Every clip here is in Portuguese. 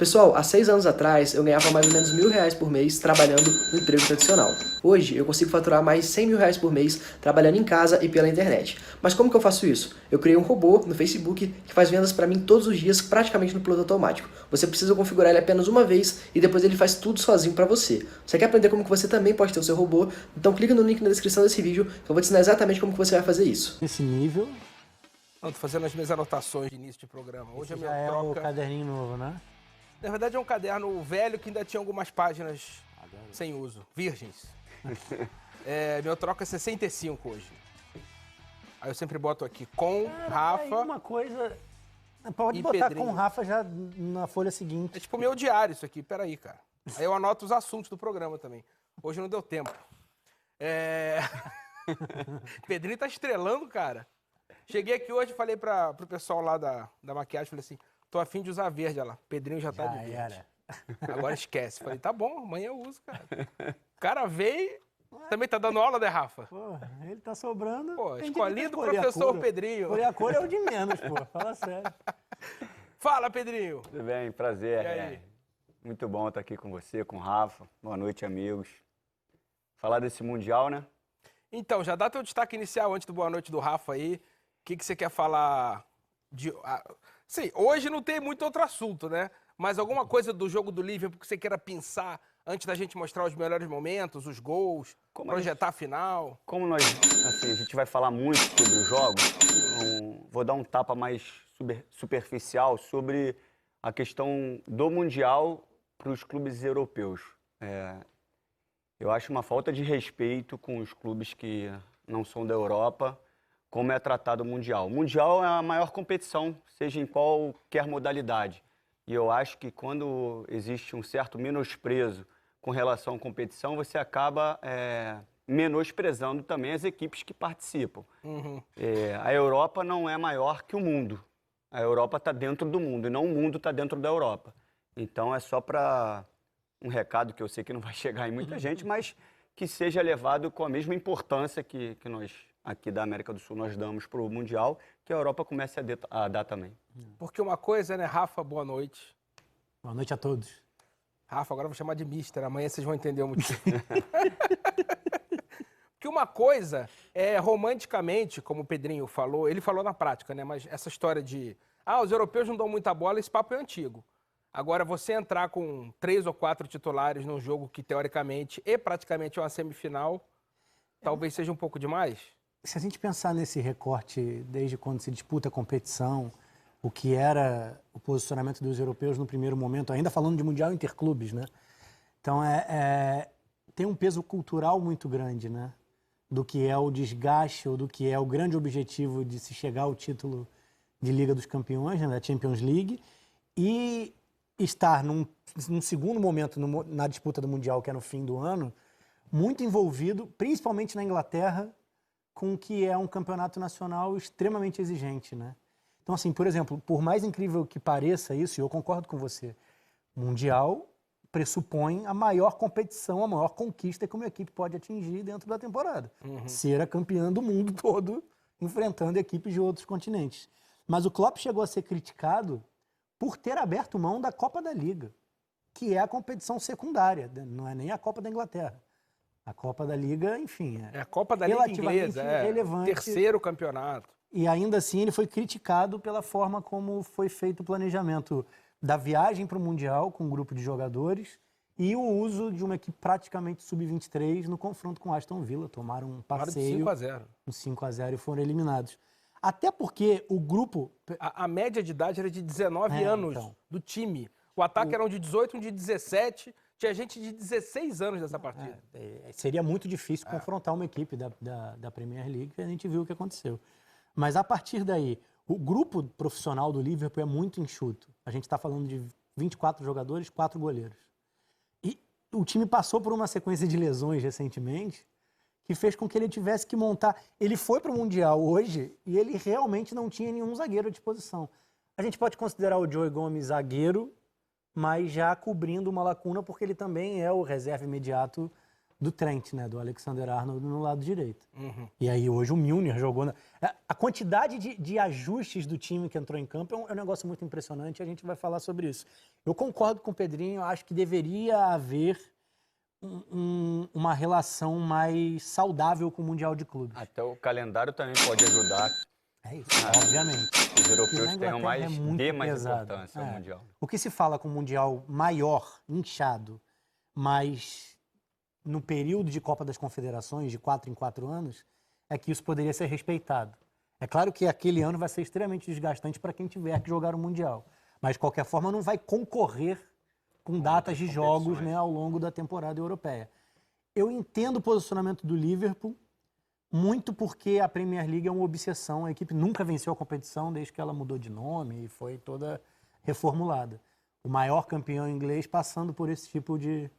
Pessoal, há 6 anos atrás eu ganhava mais ou menos R$ 1.000 por mês trabalhando no emprego tradicional. Hoje eu consigo faturar mais R$ 100.000 por mês trabalhando em casa e pela internet. Mas como que eu faço isso? Eu criei um robô no Facebook que faz vendas para mim todos os dias praticamente no piloto automático. Você precisa configurar ele apenas uma vez e depois ele faz tudo sozinho para você. Você quer aprender como que você também pode ter o seu robô? Então clica no link na descrição desse vídeo que eu vou te ensinar exatamente como que você vai fazer isso. Nesse nível, Não, tô fazendo as minhas anotações de início de programa. Hoje a esse minha já é o troca... caderninho novo, né? Na verdade é um caderno velho que ainda tinha algumas páginas sem uso, virgens. Meu troca é 65 hoje. Aí eu sempre boto aqui com Rafa. Aí uma coisa... Pode e botar Pedrinho. com Rafa já na folha seguinte. É tipo meu diário isso aqui, peraí, cara. Aí eu anoto os assuntos do programa também. Hoje não deu tempo. Pedrinho tá estrelando, cara. Cheguei aqui hoje e falei pro pessoal lá da maquiagem, falei assim, tô afim de usar verde, olha lá. Pedrinho já tá de verde. Era. Agora esquece. Falei, tá bom, amanhã eu uso, cara. O cara veio, também tá dando aula, né, Rafa? Pô, ele tá sobrando. Pô, Tem escolinha que do escolher a professor cor. Pedrinho. Escolher a cor é o de menos, pô. Fala sério. Fala, Pedrinho. Tudo bem, prazer. E aí? Muito bom estar aqui com você, com o Rafa. Boa noite, amigos. Falar desse Mundial, né? Então, já dá teu destaque inicial antes do boa noite do Rafa aí. O que você quer falar de... Sim, hoje não tem muito outro assunto, né? Mas alguma coisa do jogo do Liverpool que você queira pensar antes da gente mostrar os melhores momentos, os gols, projetar a final? Como nós, assim, a gente vai falar muito sobre os jogos, vou dar um tapa mais superficial sobre a questão do Mundial para os clubes europeus. Eu acho uma falta de respeito com os clubes que não são da Europa, como é tratado o Mundial. O Mundial é a maior competição, seja em qualquer modalidade. E eu acho que quando existe um certo menosprezo com relação à competição, você acaba menosprezando também as equipes que participam. Uhum. A Europa não é maior que o mundo. A Europa está dentro do mundo, e não o mundo está dentro da Europa. Então é só para um recado que eu sei que não vai chegar em muita gente, mas que seja levado com a mesma importância que nós aqui da América do Sul nós damos para o Mundial, que a Europa comece a dar também. Porque uma coisa, né, Rafa, boa noite. Boa noite a todos. Rafa, agora eu vou chamar de mister, amanhã vocês vão entender o motivo. Porque uma coisa é, romanticamente, como o Pedrinho falou, ele falou na prática, né, mas essa história de, os europeus não dão muita bola, esse papo é antigo. Agora, você entrar com 3 ou 4 titulares num jogo que, teoricamente, e praticamente é uma semifinal, talvez seja um pouco demais? Se a gente pensar nesse recorte desde quando se disputa a competição, o que era o posicionamento dos europeus no primeiro momento, ainda falando de Mundial Interclubes, né? Então, tem um peso cultural muito grande, né? Do que é o desgaste ou do que é o grande objetivo de se chegar ao título de Liga dos Campeões, né? Da Champions League, e estar num segundo momento na disputa do Mundial, que é no fim do ano, muito envolvido, principalmente na Inglaterra, com o que é um campeonato nacional extremamente exigente, né? Então, assim, por exemplo, por mais incrível que pareça isso, e eu concordo com você, Mundial pressupõe a maior competição, a maior conquista que uma equipe pode atingir dentro da temporada. Uhum. Ser a campeã do mundo todo, enfrentando equipes de outros continentes. Mas o Klopp chegou a ser criticado por ter aberto mão da Copa da Liga, que é a competição secundária, não é nem a Copa da Inglaterra. A Copa da Liga, enfim, É a Copa da Liga Inglesa, relevante. Terceiro campeonato. E ainda assim ele foi criticado pela forma como foi feito o planejamento da viagem para o Mundial com um grupo de jogadores e o uso de uma equipe praticamente sub-23 no confronto com o Aston Villa. Tomaram um passeio, um 5-0 e foram eliminados. Até porque o grupo... A média de idade era de 19 anos do time. O ataque era um de 18, um de 17... Tinha gente de 16 anos nessa partida. Seria muito difícil confrontar uma equipe da Premier League, e a gente viu o que aconteceu. Mas a partir daí, o grupo profissional do Liverpool é muito enxuto. A gente está falando de 24 jogadores, 4 goleiros. E o time passou por uma sequência de lesões recentemente que fez com que ele tivesse que montar... Ele foi para o Mundial hoje e ele realmente não tinha nenhum zagueiro à disposição. A gente pode considerar o Joey Gomes zagueiro, mas já cobrindo uma lacuna, porque ele também é o reserva imediato do Trent, né? Do Alexander-Arnold no lado direito. E aí hoje o Milner jogou... A quantidade de ajustes do time que entrou em campo é um negócio muito impressionante, a gente vai falar sobre isso. Eu concordo com o Pedrinho, eu acho que deveria haver uma relação mais saudável com o Mundial de Clubes. Até o calendário também pode ajudar. É isso, obviamente. Os europeus tenham mais, dê mais pesado. importância ao Mundial. O que se fala com o Mundial maior, inchado, mas no período de Copa das Confederações, de 4 em 4 anos, é que isso poderia ser respeitado. É claro que aquele ano vai ser extremamente desgastante para quem tiver que jogar o Mundial. Mas, de qualquer forma, não vai concorrer com datas de jogos, né, ao longo da temporada europeia. Eu entendo o posicionamento do Liverpool, muito porque a Premier League é uma obsessão. A equipe nunca venceu a competição desde que ela mudou de nome e foi toda reformulada. O maior campeão inglês passando por esse tipo de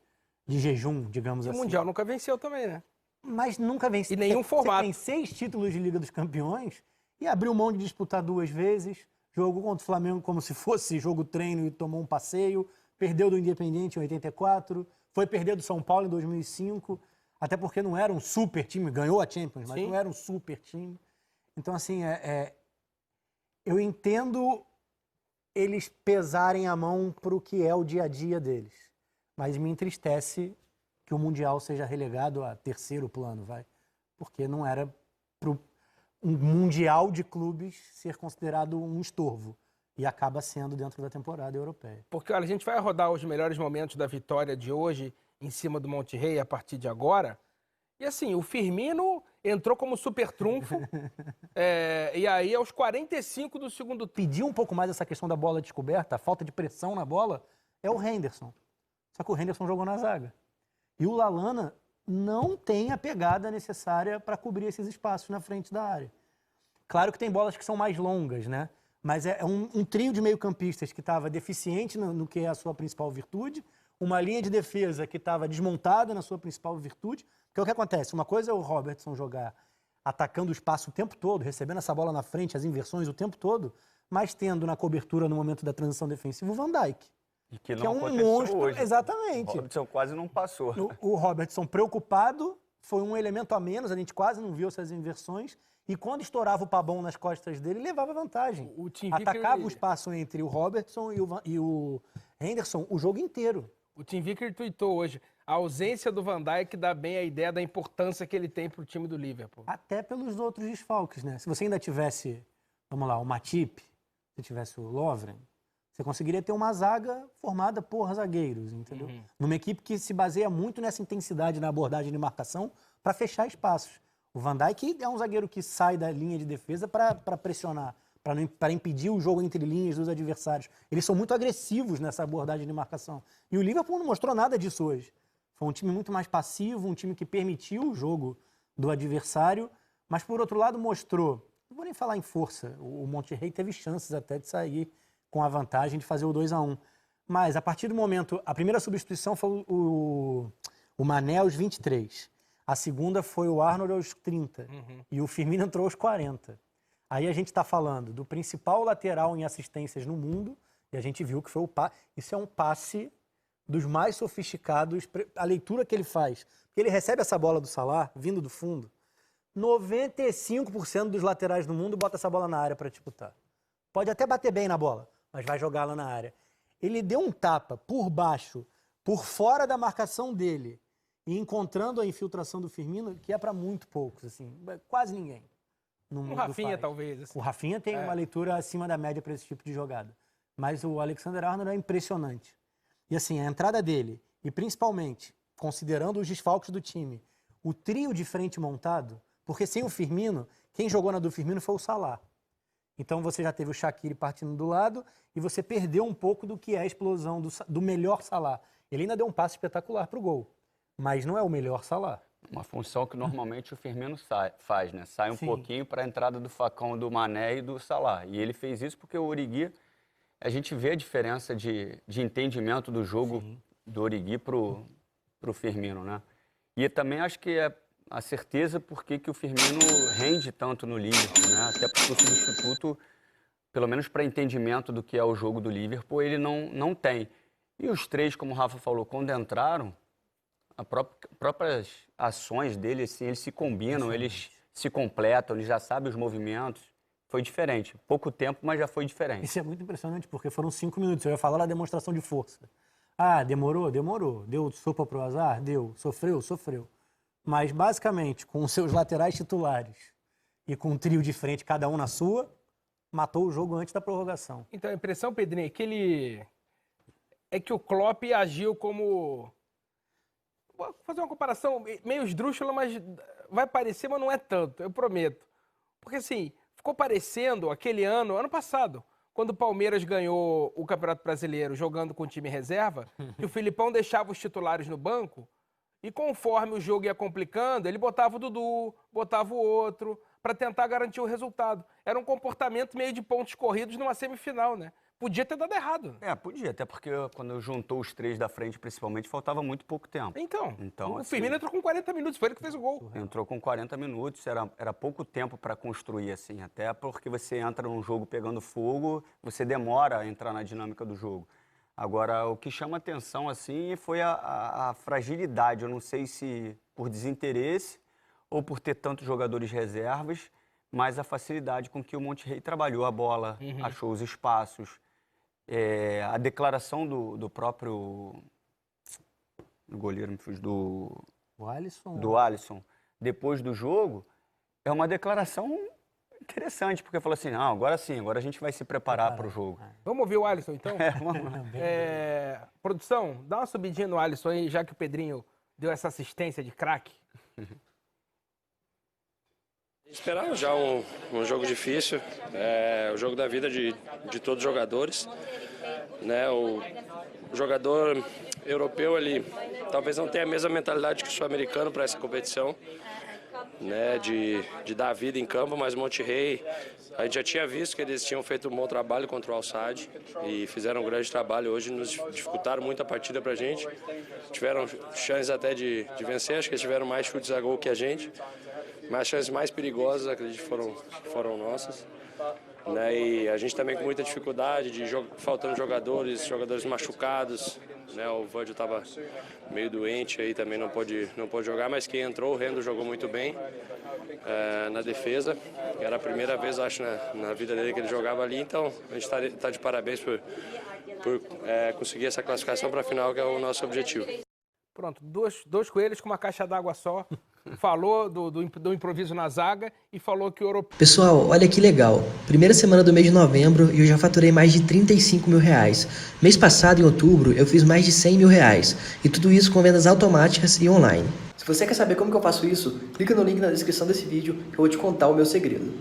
jejum, digamos assim. O Mundial nunca venceu também, né? Mas nunca venceu. E nenhum formato. Você tem 6 títulos de Liga dos Campeões e abriu mão de disputar 2 vezes, jogou contra o Flamengo como se fosse jogo treino e tomou um passeio, perdeu do Independiente em 84, foi perder do São Paulo em 2005, até porque não era um super time, ganhou a Champions, mas não era um super time. Então, assim, eu entendo eles pesarem a mão para o que é o dia a dia deles, mas me entristece que o Mundial seja relegado a terceiro plano, porque não era para um Mundial de clubes ser considerado um estorvo. E acaba sendo dentro da temporada europeia. Porque, olha, a gente vai rodar os melhores momentos da vitória de hoje em cima do Monterrey a partir de agora. E assim, o Firmino entrou como super trunfo. E aí, aos 45 do segundo tempo. Pedir um pouco mais essa questão da bola descoberta, a falta de pressão na bola, é o Henderson. Só que o Henderson jogou na zaga. E o Lallana não tem a pegada necessária para cobrir esses espaços na frente da área. Claro que tem bolas que são mais longas, né? Mas é um trio de meio-campistas que estava deficiente no que é a sua principal virtude, uma linha de defesa que estava desmontada na sua principal virtude. Porque o que acontece? Uma coisa é o Robertson jogar atacando o espaço o tempo todo, recebendo essa bola na frente, as inversões o tempo todo, mas tendo na cobertura no momento da transição defensiva o Van Dijk. E que não que é um aconteceu monstro, hoje. exatamente. O Robertson quase não passou. O Robertson preocupado, foi um elemento a menos, a gente quase não viu essas inversões. E quando estourava o Pabon nas costas dele, levava vantagem. Atacava o espaço entre o Robertson e o Henderson o jogo inteiro. O Tim Vicker tweetou hoje, a ausência do Van Dijk dá bem a ideia da importância que ele tem para o time do Liverpool. Até pelos outros desfalques, né? Se você ainda tivesse, vamos lá, o Matip, se tivesse o Lovren, você conseguiria ter uma zaga formada por zagueiros, entendeu? Numa equipe que se baseia muito nessa intensidade na abordagem de marcação para fechar espaços. O Van Dijk é um zagueiro que sai da linha de defesa para pressionar, para impedir o jogo entre linhas dos adversários. Eles são muito agressivos nessa abordagem de marcação. E o Liverpool não mostrou nada disso hoje. Foi um time muito mais passivo, um time que permitiu o jogo do adversário, mas, por outro lado, mostrou... Não vou nem falar em força. O Monterrey teve chances até de sair com a vantagem de fazer o 2-1. Mas, a partir do momento... A primeira substituição foi o Mané aos 23. A segunda foi o Arnold aos 30. E o Firmino entrou aos 40. Aí a gente está falando do principal lateral em assistências no mundo, e a gente viu que foi o passe. Isso é um passe dos mais sofisticados, a leitura que ele faz. Porque ele recebe essa bola do Salah, vindo do fundo. 95% dos laterais do mundo bota essa bola na área para disputar. Pode até bater bem na bola, mas vai jogá-la na área. Ele deu um tapa por baixo, por fora da marcação dele, e encontrando a infiltração do Firmino, que é para muito poucos, assim, quase ninguém. O Rafinha, talvez. Assim. O Rafinha tem uma leitura acima da média para esse tipo de jogada. Mas o Alexander-Arnold é impressionante. E assim, a entrada dele, e principalmente, considerando os desfalques do time, o trio de frente montado, porque sem o Firmino, quem jogou na do Firmino foi o Salah. Então você já teve o Shaqiri partindo do lado e você perdeu um pouco do que é a explosão do melhor Salah. Ele ainda deu um passe espetacular para o gol. Mas não é o melhor Salah. Uma função que normalmente o Firmino faz, né? Sai um pouquinho para a entrada do facão do Mané e do Salah. E ele fez isso porque o Origi, a gente vê a diferença de entendimento do jogo do Origi pro Firmino, né? E também acho que é a certeza por que o Firmino rende tanto no Liverpool, né? Até porque o substituto, pelo menos para entendimento do que é o jogo do Liverpool, ele não tem. E os três, como o Rafa falou, quando entraram, As próprias ações dele, assim, eles se combinam, eles se completam, eles já sabem os movimentos. Foi diferente. Pouco tempo, mas já foi diferente. Isso é muito impressionante, porque foram 5 minutos. Eu ia falar da demonstração de força. Ah, demorou? Demorou. Deu sopa pro azar? Deu. Sofreu? Sofreu. Mas, basicamente, com os seus laterais titulares e com um trio de frente, cada um na sua, matou o jogo antes da prorrogação. Então, a impressão, Pedrinho, é que o Klopp agiu como... Vou fazer uma comparação meio esdrúxula, mas vai parecer, mas não é tanto, eu prometo. Porque, assim, ficou parecendo aquele ano passado, quando o Palmeiras ganhou o Campeonato Brasileiro jogando com o time reserva, que o Filipão deixava os titulares no banco e conforme o jogo ia complicando, ele botava o Dudu, botava o outro, para tentar garantir o resultado. Era um comportamento meio de pontos corridos numa semifinal, né? Podia ter dado errado. Podia, até porque quando juntou os 3 da frente, principalmente, faltava muito pouco tempo. Então o assim, Firmino entrou com 40 minutos, foi ele que fez o gol. Entrou com 40 minutos, era pouco tempo para construir, assim, até porque você entra num jogo pegando fogo, você demora a entrar na dinâmica do jogo. Agora, o que chama atenção, assim, foi a fragilidade. Eu não sei se por desinteresse ou por ter tantos jogadores reservas, mas a facilidade com que o Monterrey trabalhou a bola, achou os espaços. A declaração do próprio goleiro, do Alisson, depois do jogo, é uma declaração interessante, porque falou assim, não, agora sim, agora a gente vai se preparar para o jogo. Vamos ouvir o Alisson, então? Vamos lá. Produção, dá uma subidinha no Alisson aí, já que o Pedrinho deu essa assistência de craque. Esperava já um jogo difícil, o jogo da vida de todos os jogadores. Né? O jogador europeu ali talvez não tenha a mesma mentalidade que o sul-americano para essa competição, né? De dar a vida em campo, mas o Monterrey, a gente já tinha visto que eles tinham feito um bom trabalho contra o Al-Sadd e fizeram um grande trabalho. Hoje nos dificultaram muito a partida para a gente, tiveram chances até de vencer, acho que eles tiveram mais chutes a gol que a gente. Mas as chances mais perigosas, acredito, foram nossas. Né? E a gente também com muita dificuldade, faltando jogadores machucados. Né? O Virgil estava meio doente, aí também não pôde jogar, mas quem entrou, o Rendo, jogou muito bem na defesa. Era a primeira vez, acho, na vida dele que ele jogava ali, então a gente está de parabéns por conseguir essa classificação para a final, que é o nosso objetivo. Pronto, dois coelhos com uma caixa d'água só. Falou do improviso na zaga e falou que o europeu... Pessoal, olha que legal. Primeira semana do mês de novembro e eu já faturei mais de 35 mil reais. Mês passado, em outubro, eu fiz mais de 100 mil reais. E tudo isso com vendas automáticas e online. Se você quer saber como que eu faço isso, clica no link na descrição desse vídeo que eu vou te contar o meu segredo.